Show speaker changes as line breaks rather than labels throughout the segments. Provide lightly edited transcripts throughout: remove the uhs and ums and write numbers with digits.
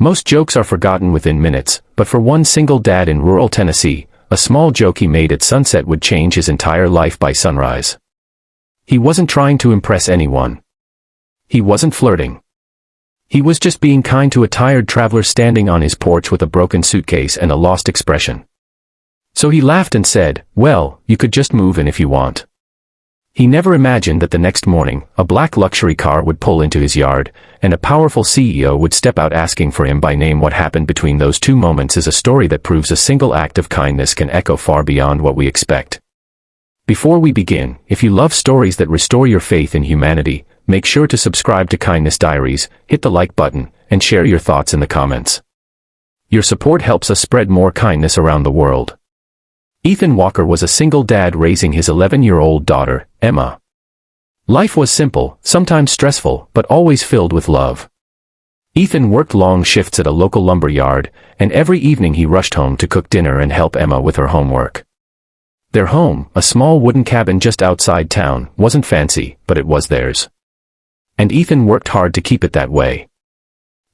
Most jokes are forgotten within minutes, but for one single dad in rural Tennessee, a small joke he made at sunset would change his entire life by sunrise. He wasn't trying to impress anyone. He wasn't flirting. He was just being kind to a tired traveler standing on his porch with a broken suitcase and a lost expression. So he laughed and said, "Well, you could just move in if you want." He never imagined that the next morning, a black luxury car would pull into his yard, and a powerful CEO would step out asking for him by name. What happened between those two moments is a story that proves a single act of kindness can echo far beyond what we expect. Before we begin, if you love stories that restore your faith in humanity, make sure to subscribe to Kindness Diaries, hit the like button, and share your thoughts in the comments. Your support helps us spread more kindness around the world. Ethan Walker was a single dad raising his 11-year-old daughter, Emma. Life was simple, sometimes stressful, but always filled with love. Ethan worked long shifts at a local lumber yard, and every evening he rushed home to cook dinner and help Emma with her homework. Their home, a small wooden cabin just outside town, wasn't fancy, but it was theirs. And Ethan worked hard to keep it that way.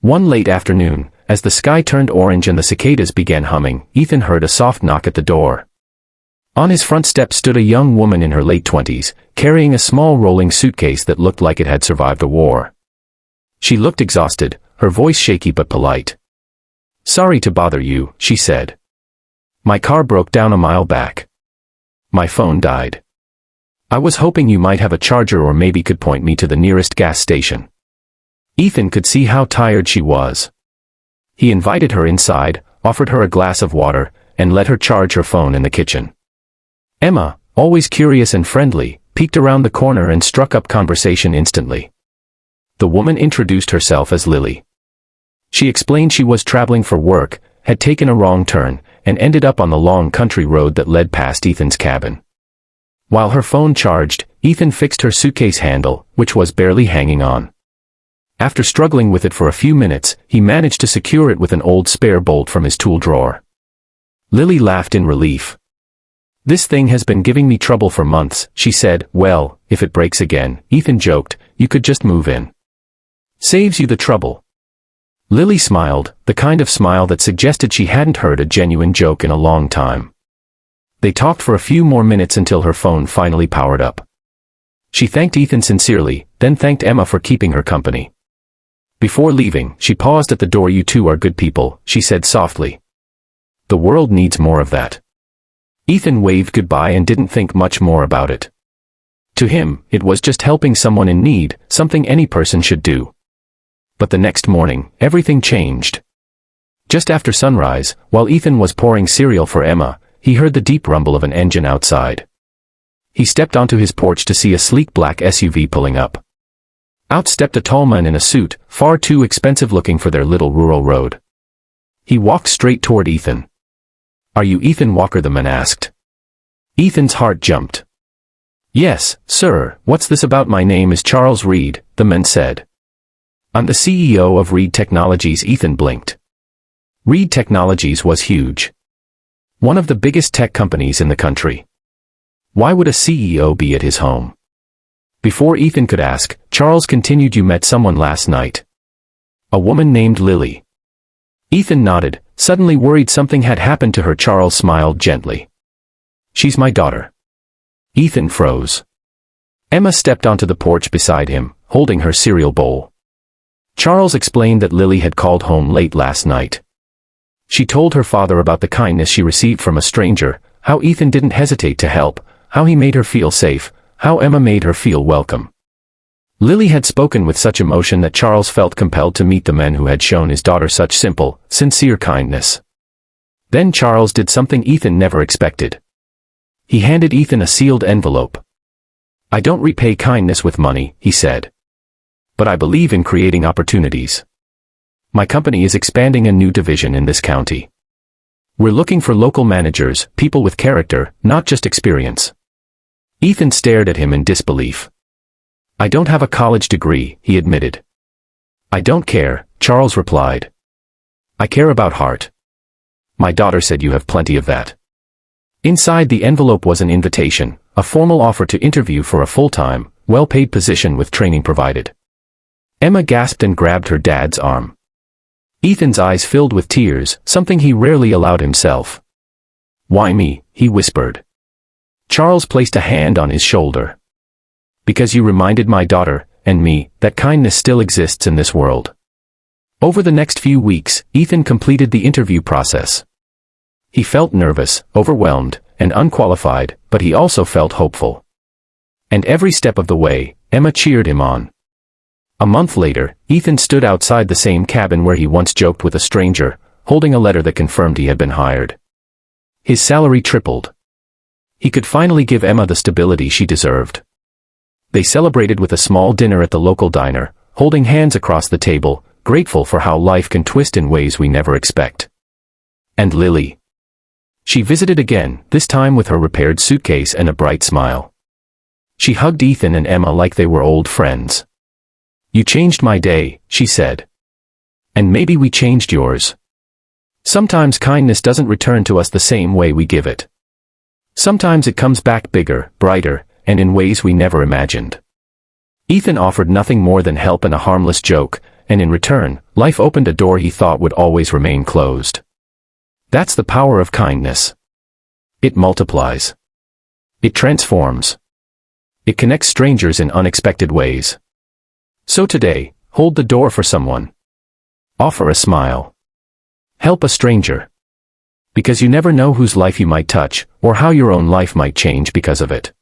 One late afternoon, as the sky turned orange and the cicadas began humming, Ethan heard a soft knock at the door. On his front step stood a young woman in her late 20s, carrying a small rolling suitcase that looked like it had survived a war. She looked exhausted, her voice shaky but polite. "Sorry to bother you," she said. "My car broke down a mile back. My phone died. I was hoping you might have a charger or maybe could point me to the nearest gas station." Ethan could see how tired she was. He invited her inside, offered her a glass of water, and let her charge her phone in the kitchen. Emma, always curious and friendly, peeked around the corner and struck up conversation instantly. The woman introduced herself as Lily. She explained she was traveling for work, had taken a wrong turn, and ended up on the long country road that led past Ethan's cabin. While her phone charged, Ethan fixed her suitcase handle, which was barely hanging on. After struggling with it for a few minutes, he managed to secure it with an old spare bolt from his tool drawer. Lily laughed in relief. "This thing has been giving me trouble for months," she said. "Well, if it breaks again," Ethan joked, "you could just move in. Saves you the trouble." Lily smiled, the kind of smile that suggested she hadn't heard a genuine joke in a long time. They talked for a few more minutes until her phone finally powered up. She thanked Ethan sincerely, then thanked Emma for keeping her company. Before leaving, she paused at the door. "You two are good people," she said softly. "The world needs more of that." Ethan waved goodbye and didn't think much more about it. To him, it was just helping someone in need, something any person should do. But the next morning, everything changed. Just after sunrise, while Ethan was pouring cereal for Emma, he heard the deep rumble of an engine outside. He stepped onto his porch to see a sleek black SUV pulling up. Out stepped a tall man in a suit, far too expensive looking for their little rural road. He walked straight toward Ethan. "Are you Ethan Walker?" the man asked. Ethan's heart jumped. "Yes, sir, what's this about?" "My name is Charles Reed," the man said. "I'm the CEO of Reed Technologies." Ethan blinked. Reed Technologies was huge. One of the biggest tech companies in the country. Why would a CEO be at his home? Before Ethan could ask, Charles continued, "You met someone last night. A woman named Lily." Ethan nodded, suddenly worried something had happened to her. Charles smiled gently. "She's my daughter." Ethan froze. Emma stepped onto the porch beside him, holding her cereal bowl. Charles explained that Lily had called home late last night. She told her father about the kindness she received from a stranger, how Ethan didn't hesitate to help, how he made her feel safe, how Emma made her feel welcome. Lily had spoken with such emotion that Charles felt compelled to meet the man who had shown his daughter such simple, sincere kindness. Then Charles did something Ethan never expected. He handed Ethan a sealed envelope. "I don't repay kindness with money," he said. "But I believe in creating opportunities. My company is expanding a new division in this county. We're looking for local managers, people with character, not just experience." Ethan stared at him in disbelief. "I don't have a college degree," he admitted. "I don't care," Charles replied. "I care about heart. My daughter said you have plenty of that." Inside the envelope was an invitation, a formal offer to interview for a full-time, well-paid position with training provided. Emma gasped and grabbed her dad's arm. Ethan's eyes filled with tears, something he rarely allowed himself. "Why me?" he whispered. Charles placed a hand on his shoulder. "Because you reminded my daughter, and me, that kindness still exists in this world." Over the next few weeks, Ethan completed the interview process. He felt nervous, overwhelmed, and unqualified, but he also felt hopeful. And every step of the way, Emma cheered him on. A month later, Ethan stood outside the same cabin where he once joked with a stranger, holding a letter that confirmed he had been hired. His salary tripled. He could finally give Emma the stability she deserved. They celebrated with a small dinner at the local diner, holding hands across the table, grateful for how life can twist in ways we never expect. And Lily. She visited again, this time with her repaired suitcase and a bright smile. She hugged Ethan and Emma like they were old friends. "You changed my day," she said. "And maybe we changed yours." Sometimes kindness doesn't return to us the same way we give it. Sometimes it comes back bigger, brighter, and in ways we never imagined. Ethan offered nothing more than help and a harmless joke, and in return, life opened a door he thought would always remain closed. That's the power of kindness. It multiplies. It transforms. It connects strangers in unexpected ways. So today, hold the door for someone. Offer a smile. Help a stranger. Because you never know whose life you might touch, or how your own life might change because of it.